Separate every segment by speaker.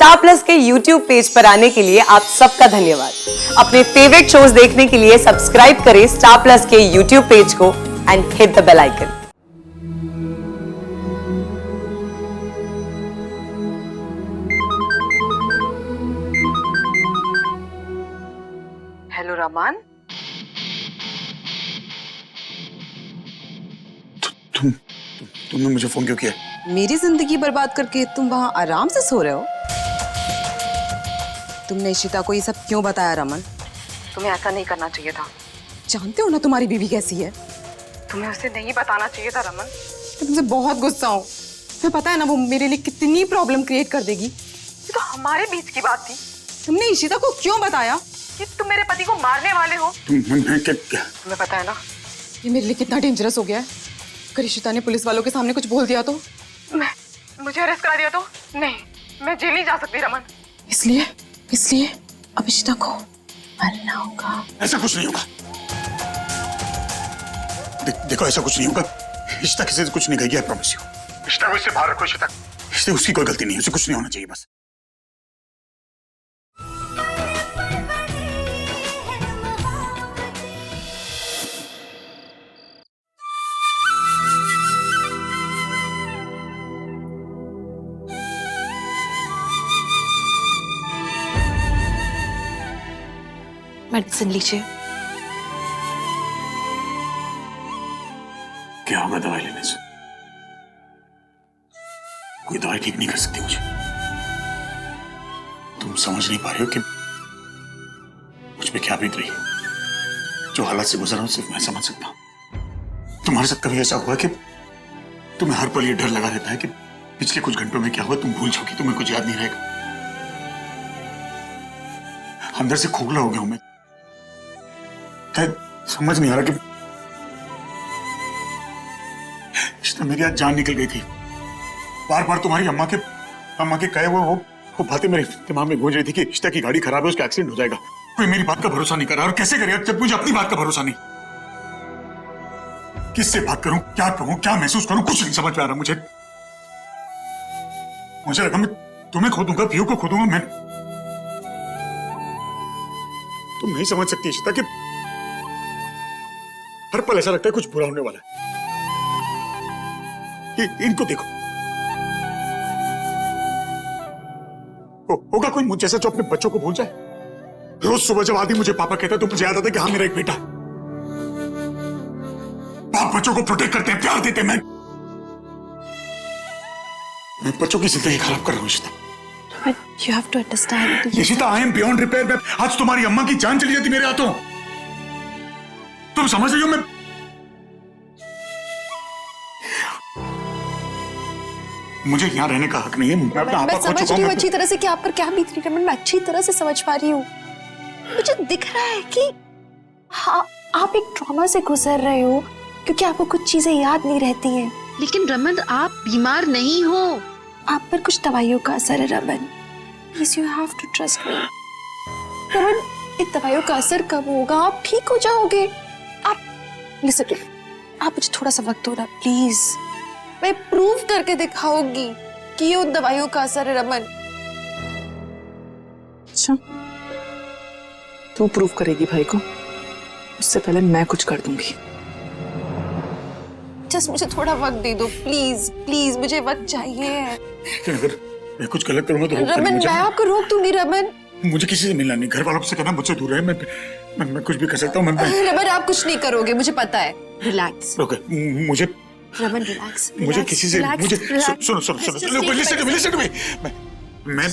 Speaker 1: Star Plus के YouTube page पर आने के लिए आप सबका धन्यवाद। अपने फेवरेट शोज देखने के लिए सब्सक्राइब करें स्टार प्लस के YouTube पेज को and hit the bell icon. Hello Raman.
Speaker 2: तुमने मुझे फोन क्यों किया?
Speaker 3: मेरी जिंदगी बर्बाद करके तुम वहां आराम से सो रहे हो? तुमने इशिता को ये सब क्यों बताया रमन?
Speaker 1: तुम्हें ऐसा नहीं करना चाहिए था।
Speaker 3: जानते हो ना तुम्हारी बीवी कैसी है?
Speaker 1: तुम्हें उसे नहीं बताना चाहिए था रमन।
Speaker 3: मैं तुमसे बहुत गुस्सा हूँ। तुम्हें पता है ना वो मेरे लिए कितनी प्रॉब्लम क्रिएट कर देगी।
Speaker 1: ये तो हमारे बीच की बात थी।
Speaker 3: तुमने इशिता को क्यों बताया
Speaker 1: कि तुम मेरे पति को मारने वाले हो? तुम्हें पता है ना
Speaker 3: ये मेरे लिए कितना डेंजरस हो गया है। अगर इशिता ने पुलिस वालों के सामने कुछ बोल दिया तो?
Speaker 1: मुझे अरेस्ट करा दिया तो? नहीं, मैं जेल नहीं जा सकती रमन।
Speaker 3: इसलिए अब इशिता को मरना होगा।
Speaker 2: ऐसा कुछ नहीं होगा। देखो ऐसा कुछ नहीं होगा। इशिता किसी से कुछ नहीं कहेगी, आई प्रॉमिस यू। इशिता को इससे बाहर रखो। इशिता उसकी कोई गलती नहीं है, उसे कुछ नहीं होना चाहिए बस।
Speaker 4: मेडिसिन लीजिए।
Speaker 2: क्या होगा दवाई लेने से? कोई दवाई ठीक नहीं कर सकती मुझे। तुम समझ नहीं पा रहे हो कि मुझ पे क्या बीत रही है। जो हालात से गुजरा हूं सिर्फ मैं समझ सकता हूं। तुम्हारे साथ कभी ऐसा हुआ कि तुम्हें हर पल ये डर लगा रहता है कि पिछले कुछ घंटों में क्या हुआ तुम भूल जाओगी, तुम्हें कुछ याद नहीं रहेगा? अंदर से खोखला हो गया हूं मैं। समझ नहीं आ रहा कि इशिता मेरी आज जान निकल गई थी। बार बार तुम्हारी अम्मा के कहे वो बातें मेरे दिमाग में गूंज रही थी कि इशिता की गाड़ी खराब है, उसका एक्सीडेंट हो जाएगा। कोई मेरी बात का भरोसा नहीं कर रहा, और कैसे करेगा जब मुझे अपनी बात का भरोसा नहीं। किससे बात करूं, क्या कहूं, क्या महसूस करूं, कुछ नहीं समझ में आ रहा मुझे लगा मैं तुम्हें खो दूंगा, पीयू को खो दूंगा। मैं तुम नहीं समझ सकती इशिता कि हर पल ऐसा लगता है कुछ बुरा होने वाला है। इनको देखो, होगा कोई मुझ जैसा जो अपने बच्चों को भूल जाए? रोज सुबह जब आदि मुझे पापा कहता है तो मुझे याद आता है कि हाँ मेरा एक बेटा। बाप बच्चों को प्रोटेक्ट करते हैं, प्यार देते हैं। मैं बच्चों की जिंदगी खराब कर रहा हूं Ishita.
Speaker 4: But you have to understand.
Speaker 2: Ishita, I am beyond repair. आज तुम्हारी अम्मा की जान चली जाती मेरे हाथों। तुम समझ रही हो? मैं मुझे यहाँ रहने का हक नहीं है। मैं अपना आपा खो चुका हूं।
Speaker 4: अच्छी तरह से कि आप पर क्या बीत रही है रमन, मैं अच्छी तरह से समझ पा रही हूँ। मुझे दिख रहा है कि हाँ, आप एक ट्रॉमा से गुजर रहे हो क्योंकि आपको कुछ चीजें याद नहीं रहती हैं। लेकिन रमन, आप बीमार नहीं हो। आप पर कुछ दवाइयों का असर है Raman. Please you have to trust me. Raman, इन दवाइयों का असर कब होगा? आप ठीक हो जाओगे। आप लिसन टू मी, आप मुझे थोड़ा सा वक्त दो ना प्लीज। मैं प्रूव करके दिखाऊंगी कि ये उन दवाइयों का असर है रमन।
Speaker 5: अच्छा, तू प्रूव करेगी भाई को? उससे पहले मैं कुछ कर दूंगी।
Speaker 4: जस्ट मुझे थोड़ा वक्त दे दो प्लीज, प्लीज मुझे वक्त चाहिए।
Speaker 2: लेकिन अगर मैं कुछ गलत करूंगा तो
Speaker 4: रमन, मैं आपको रोक दूंगी रमन।
Speaker 2: मुझे किसी से मिलना नहीं, घर वालों से कहना मुझसे दूर रहे। मैं कुछ भी कर सकता हूँ।
Speaker 4: रमन, आप कुछ नहीं करोगे, मुझे पता है। रिलैक्स
Speaker 2: मुझे
Speaker 4: रमन, रिलैक्स।
Speaker 2: मुझे किसी से मुझे सुनो लिसन टू मी। मैं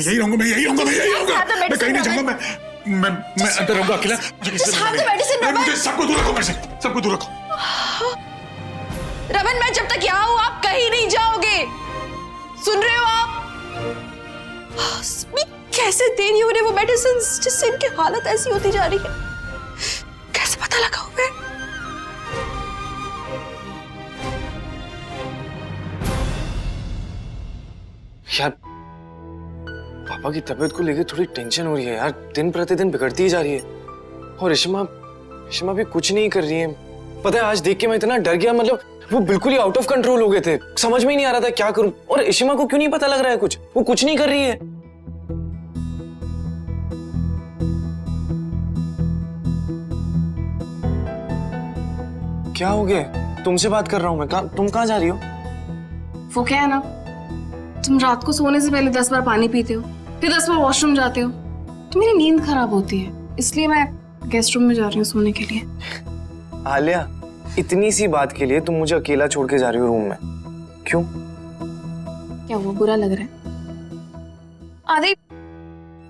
Speaker 2: यही रहूंगा। मैं कहीं नहीं जाऊंगा। मैं अंदर रहूंगा अकेला। मुझे किसी से मिलना नहीं। मुझे सबको दूर रखो, मेरे से सबको दूर रखो।
Speaker 4: रमन, मैं जब तक यहाँ हूँ आप कहीं नहीं जाओगे। सुन रहे हो आप? कैसे दे रही हो उन्हें वो मेडिसिन जिससे इनकी हालत ऐसी होती जा रही है? कैसे पता लगा हुआ?
Speaker 6: यार, पापा की तबीयत को लेकर थोड़ी टेंशन हो रही है यार। दिन प्रतिदिन बिगड़ती ही जा रही है। और इशिमा भी कुछ नहीं कर रही है। पता है, आज देख के मैं इतना डर गया। मतलब वो बिल्कुल ही आउट ऑफ कंट्रोल हो गए थे। समझ में ही नहीं आ रहा था क्या करूं। और इशिमा को क्यों नहीं पता लग रहा है कुछ? वो कुछ नहीं कर रही है। क्या हो गया? तुमसे बात कर रहा हूँ मैं। तुम कहाँ जा रही हो?
Speaker 7: वो क्या है ना, तुम रात को सोने से पहले 10 बार पानी पीते हो, फिर 10 बार वॉशरूम जाते हो, तो मेरी नींद खराब होती है, इसलिए मैं गेस्ट रूम में जा रही हूँ सोने के लिए।
Speaker 6: आलिया, इतनी सी बात के लिए तुम मुझे अकेला छोड़ के जा रही हो रूम में? क्यों?
Speaker 7: क्या हुआ, बुरा लग रहा है? आदि,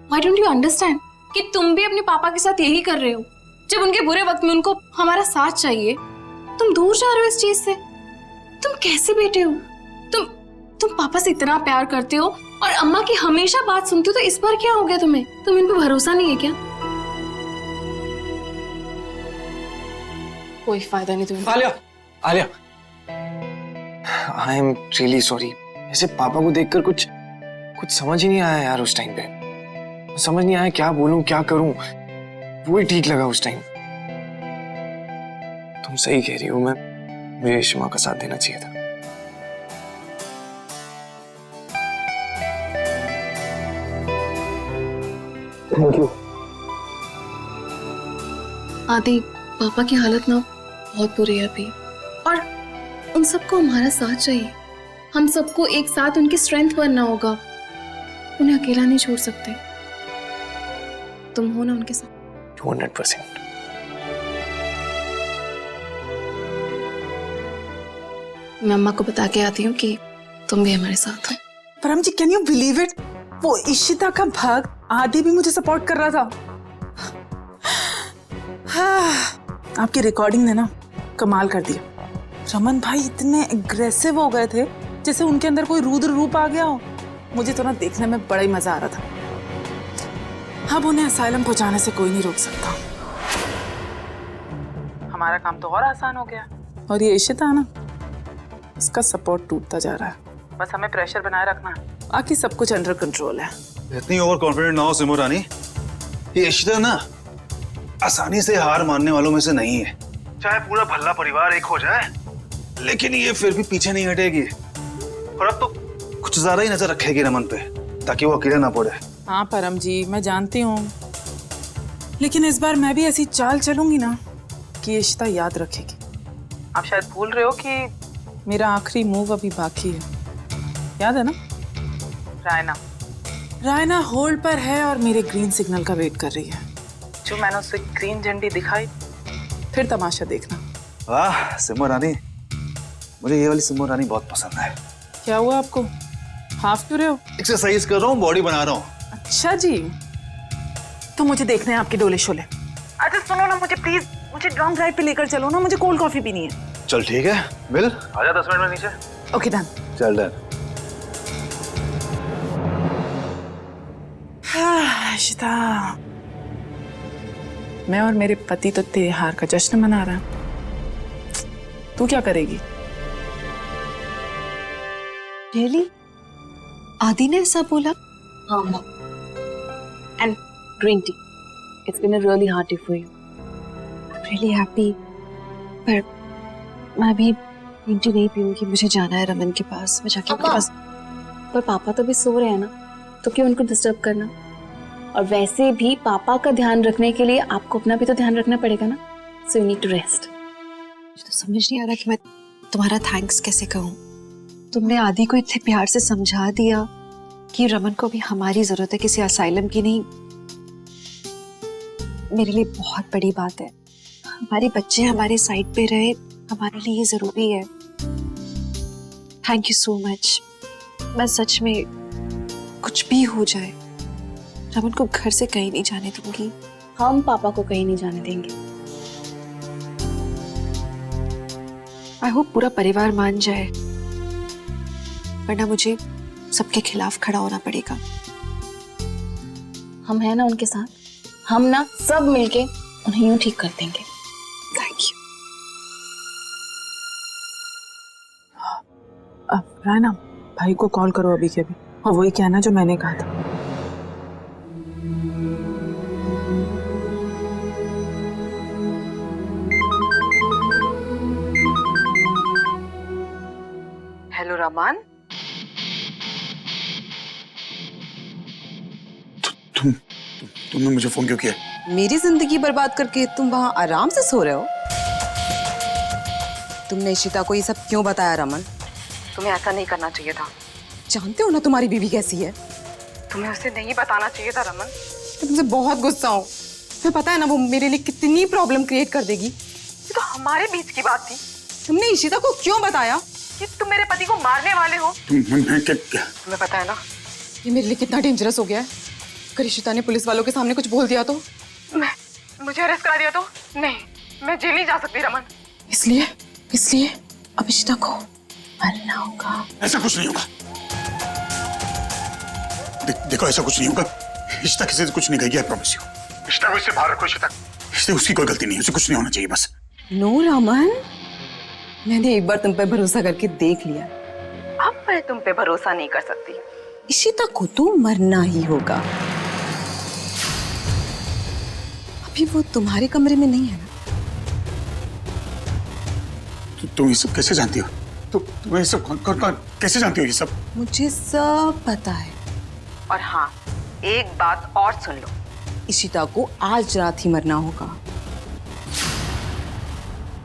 Speaker 7: why don't you understand कि तुम भी अपने पापा के साथ यही कर रहे हो? जब उनके बुरे वक्त में उनको हमारा साथ चाहिए, तुम दूर जा रहे हो इस चीज से। तुम कैसे बेटे हो? तुम पापा से इतना प्यार करते हो और अम्मा की हमेशा बात सुनते हो, तो इस बार क्या हो गया तुम्हें? तुम इन पे भरोसा नहीं है क्या? कोई फायदा नहीं तुम्हें।
Speaker 6: Alia, Alia, I am really sorry. ऐसे पापा को देखकर कुछ समझ ही नहीं आया यार उस टाइम पे। समझ नहीं आया क्या बोलूं, क्या करूं। वो ही ठीक लगा उस टाइम। तुम सही कह रही हो, मुझे रेशमा का साथ देना चाहिए था। Thank you.
Speaker 7: आदि, पापा की हालत ना बहुत बुरी है अभी, और उन सबको हमारा साथ चाहिए। हम सबको एक साथ उनकी स्ट्रेंथ बनना होगा। उन्हें अकेला नहीं छोड़ सकते। तुम हो ना उनके साथ।
Speaker 6: 200%।
Speaker 7: मैं अम्मा को बता के आती हूँ कि तुम भी हमारे साथ हो।
Speaker 5: परम जी, कैन यू बिलीव इट, वो इशिता का भक्त आदि भी मुझे सपोर्ट कर रहा था। आपकी रिकॉर्डिंग ने ना कमाल कर दिया। रमन भाई इतने एग्रेसिव हो गए थे जैसे उनके अंदर कोई रुद्र रूप आ गया हो। मुझे तो ना देखने में बड़ा ही मजा आ रहा था। अब उन्हें असाइलम पहुंचाने से कोई नहीं रोक सकता। हमारा काम तो और आसान हो गया। और ये इशिता ना, उसका सपोर्ट टूटता जा रहा है। बस हमें प्रेशर बनाए रखना है, बाकी सब कुछ अंडर कंट्रोल है।
Speaker 8: इतनी ओवर कॉन्फिडेंट ना हो सिमो रानी। ये इशिता ना आसानी से हार मानने वालों में से नहीं है। चाहे पूरा भल्ला परिवार एक हो जाए, लेकिन ये फिर भी पीछे नहीं हटेगी। और अब तो कुछ ज्यादा ही नजर रखेगी रमन पे, ताकि वो अकेला ना पड़े।
Speaker 5: हाँ परम जी, मैं जानती हूँ, लेकिन इस बार मैं भी ऐसी चाल चलूंगी ना कि इशिता याद रखेगी। आप शायद भूल रहे हो कि मेरा आखिरी मूव अभी बाकी है, याद है ना? रायना होल्ड पर है और मेरे ग्रीन सिग्नल का वेट कर रही है। जो मैंने उसे ग्रीन झंडी दिखाई, फिर तमाशा देखना।
Speaker 8: वाह सिमो रानी, मुझे ये वाली सिमो रानी बहुत पसंद है।
Speaker 5: क्या हुआ आपको? हाफ क्यों रहे हो?
Speaker 8: एक्सरसाइज कर रहा हूँ, बॉडी बना रहा हूँ।
Speaker 5: अच्छा जी, तो मुझे देखने हैं आपके डोले शोले। अच्छा सुनो ना, मुझे प्लीज, मुझे लॉन्ग ड्राइव पे लेकर चलो ना, मुझे कोल्ड कॉफी पीनी है।
Speaker 8: चल ठीक है, मिल आजा 10 मिनट में नीचे।
Speaker 5: Okay done.
Speaker 8: चल डन।
Speaker 5: इशिता, मैं और मेरे पति तो तेरे हार का जश्न मना रहे हैं। तू क्या करेगी?
Speaker 4: रियली? आदि ने ऐसा बोला?
Speaker 7: हाँ, and green tea. It's been a really hard day for you.
Speaker 4: I'm really happy. पर मैं अभी ग्रीन टी नहीं पीऊंगी, मुझे जाना है रमन के पास। मैं जाके उनके पास।
Speaker 7: पर पापा तो भी सो रहे हैं ना, तो क्यों उनको डिस्टर्ब करना? और वैसे भी पापा का ध्यान रखने के लिए आपको अपना भी तो ध्यान रखना पड़ेगा ना। So you need to rest.
Speaker 4: मुझे तो समझ नहीं आ रहा कि मैं तुम्हारा थैंक्स कैसे कहूँ। तुमने आदि को इतने प्यार से समझा दिया कि रमन को भी हमारी जरूरत है, किसी असाइलम की नहीं। मेरे लिए बहुत बड़ी बात है। हमारे बच्चे हमारे साइड पे रहे, हमारे लिए ये जरूरी है। Thank you so much. मैं सच में, कुछ भी हो जाए, रमन को घर से कहीं नहीं जाने दूंगी।
Speaker 7: हम पापा को कहीं नहीं जाने देंगे।
Speaker 4: आई होप पूरा परिवार मान जाए, वरना मुझे सबके खिलाफ खड़ा होना पड़ेगा।
Speaker 7: हम हैं ना उनके साथ, हम ना सब मिलके उन्हें यूं ठीक कर देंगे।
Speaker 4: Thank you.
Speaker 5: अब रायना, भाई को कॉल करो अभी के अभी, और वही कहना जो मैंने कहा था। हेलो रमान।
Speaker 2: तुमने मुझे फोन क्यों किया?
Speaker 1: मेरी जिंदगी बर्बाद करके तुम वहां आराम से सो रहे हो?
Speaker 3: तुमने इशिता को ये सब क्यों बताया रमन? तुम्हें ऐसा नहीं करना चाहिए था। जानते हो ना तुम्हारी बीवी कैसी है। तुम्हें उसे नहीं बताना चाहिए था रमन। मैं तुमसे बहुत गुस्सा हूँ। तुम्हें पता है ना वो मेरे लिए कितनी प्रॉब्लम क्रिएट कर देगी। ये तो हमारे बीच की बात थी। तुमने इशिता को क्यों बताया कि तुम मेरे पति को मारने वाले हो? तुम्हें पता है ना ये मेरे लिए कितना डेंजरस हो गया है। अगर इशिता ने पुलिस वालों के सामने कुछ बोल दिया तो मुझे अरेस्ट करा दिया तो नहीं, मैं जेल नहीं जा सकती रमन। इसलिए अब इशिता को मरना होगा।
Speaker 2: ऐसा कुछ नहीं होगा। देखो ऐसा कुछ नहीं होगा। इशिता किसी से कुछ नहीं कहेगी, आई प्रॉमिस यू। इशिता को इससे बाहर रखो। इशिता इससे उसकी कोई गलती नहीं है, उसे कुछ नहीं होना चाहिए बस।
Speaker 3: नो रमन, मैंने एक बार तुम पे भरोसा करके देख लिया, अब मैं तुम पे भरोसा नहीं कर सकती। इशिता को तो मरना ही होगा। अभी वो तुम्हारे कमरे में नहीं है ना?
Speaker 2: तुम ये सब कैसे जानती हो? तुम ये सब कौन कैसे जानती हो ये सब?
Speaker 3: मुझे सब पता है। और हाँ, एक बात और सुन लो, इशिता को आज रात ही मरना होगा।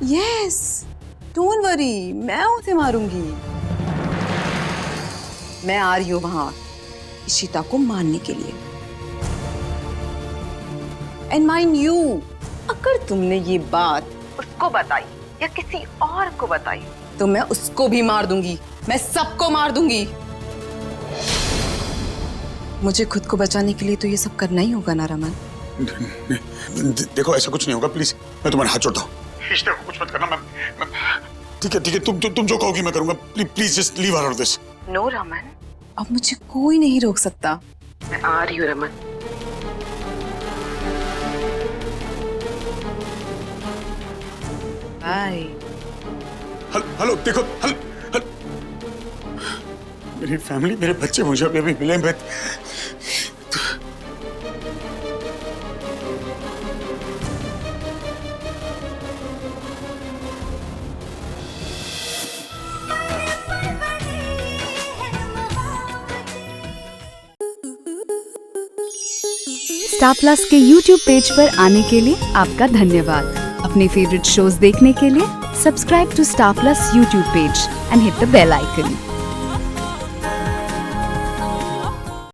Speaker 3: यस, डोंट वरी, मैं उसे मारूंगी। मैं आ रही हूं वहां इशिता को मारने के लिए। एंड माइंड यू, अगर तुमने ये बात उसको बताई या किसी और को बताई तो मैं उसको भी मार दूंगी, मैं सबको मार दूंगी। मुझे खुद को बचाने के लिए तो ये सब करना ही होगा ना रमन।
Speaker 2: देखो ऐसा कुछ नहीं होगा, प्लीज मैं तुम्हारे हाथ जोड़ता हूँ। इशिता को कुछ मत करना। मैं ठीक है तुम जो कहोगी मैं करूंगा। Please just leave out of this.
Speaker 3: No Raman, अब मुझे कोई नहीं रोक सकता। मैं आ रही हूँ रमन। बाय।
Speaker 2: हेलो देखो, मेरी फैमिली, मेरे बच्चे मुझे अभी मिले। मैं
Speaker 9: स्टार प्लस के YouTube पेज पर आने के लिए आपका धन्यवाद। अपने फेवरेट शोज देखने के लिए subscribe to Star Plus YouTube page and hit the bell icon.